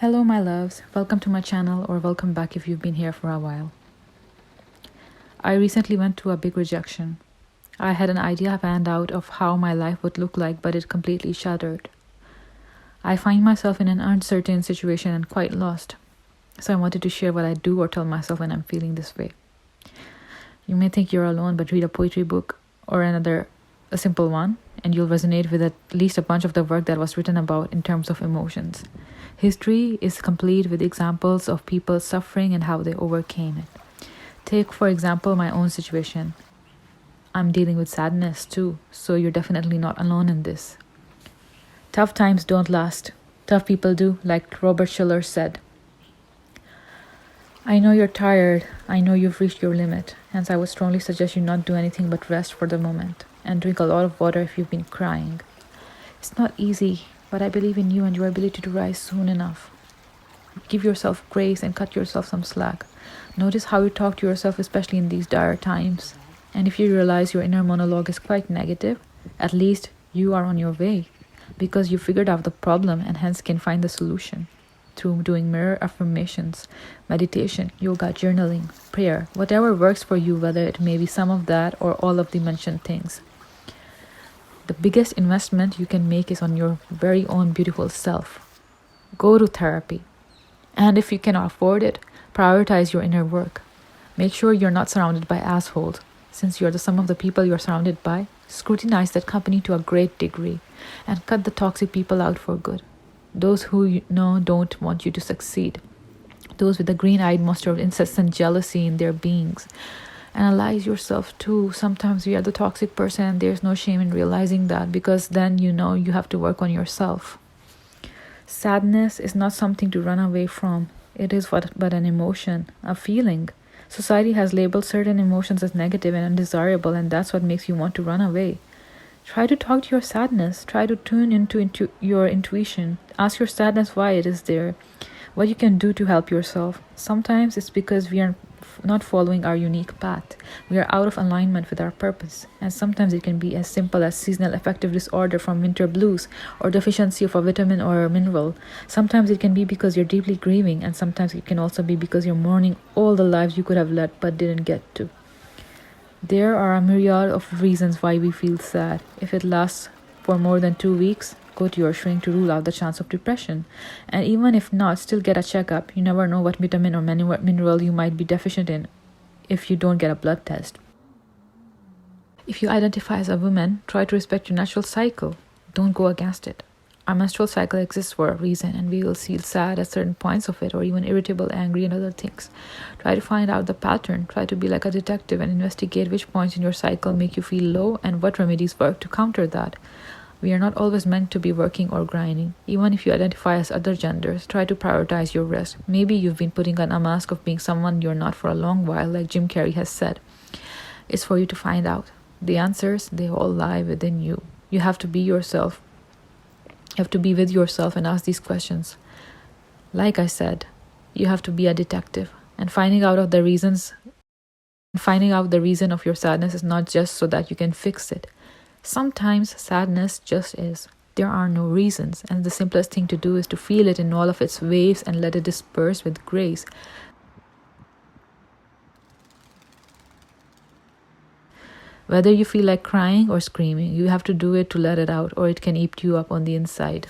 Hello, my loves. Welcome to my channel, or welcome back if you've been here for a while. I recently went through a big rejection. I had an idea planned out of how my life would look like, but it completely shattered. I find myself in an uncertain situation and quite lost. So I wanted to share what I do or tell myself when I'm feeling this way. You may think you're alone, but read a poetry book or a simple one, and you'll resonate with at least a bunch of the work that was written about in terms of emotions. History is complete with examples of people suffering and how they overcame it. Take, for example, my own situation. I'm dealing with sadness too, so you're definitely not alone in this. Tough times don't last. Tough people do, like Robert Schuller said. I know you're tired. I know you've reached your limit. Hence, I would strongly suggest you not do anything but rest for the moment and drink a lot of water if you've been crying. It's not easy, but I believe in you and your ability to rise soon enough. Give yourself grace and cut yourself some slack. Notice how you talk to yourself, especially in these dire times. And if you realize your inner monologue is quite negative, at least you are on your way, because you figured out the problem and hence can find the solution through doing mirror affirmations, meditation, yoga, journaling, prayer, whatever works for you, whether it may be some of that or all of the mentioned things. The biggest investment you can make is on your very own beautiful self. Go to therapy. And if you cannot afford it, prioritize your inner work. Make sure you're not surrounded by assholes. Since you're the sum of the people you're surrounded by, scrutinize that company to a great degree and cut the toxic people out for good. Those who you know don't want you to succeed. Those with the green-eyed monster of incessant jealousy in their beings. Analyze yourself too. Sometimes we are the toxic person and there's no shame in realizing that, because then you know you have to work on yourself. Sadness is not something to run away from. It is but an emotion, a feeling. Society has labeled certain emotions as negative and undesirable, and that's what makes you want to run away. Try to talk to your sadness. Try to tune into your intuition. Ask your sadness why it is there, what you can do to help yourself. Sometimes it's because we are not following our unique path. We are out of alignment with our purpose. And sometimes it can be as simple as seasonal affective disorder from winter blues or deficiency of a vitamin or a mineral. Sometimes it can be because you're deeply grieving, and sometimes it can also be because you're mourning all the lives you could have led but didn't get to. There are a myriad of reasons why we feel sad. If it lasts for more than 2 weeks, go to your shrink to rule out the chance of depression. And even if not, still get a checkup. You never know what vitamin or mineral you might be deficient in if you don't get a blood test. If you identify as a woman, try to respect your natural cycle. Don't go against it. Our menstrual cycle exists for a reason, and we will feel sad at certain points of it, or even irritable, angry, and other things. Try to find out the pattern. Try to be like a detective and investigate which points in your cycle make you feel low and what remedies work to counter that. We are not always meant to be working or grinding. Even if you identify as other genders, try to prioritize your rest. Maybe you've been putting on a mask of being someone you're not for a long while, like Jim Carrey has said. It's for you to find out. The answers, they all lie within you. You have to be yourself. You have to be with yourself and ask these questions. Like I said, you have to be a detective. And finding out the reason of your sadness is not just so that you can fix it. Sometimes sadness just is. There are no reasons, and the simplest thing to do is to feel it in all of its waves and let it disperse with grace. Whether you feel like crying or screaming, you have to do it to let it out, or it can eat you up on the inside.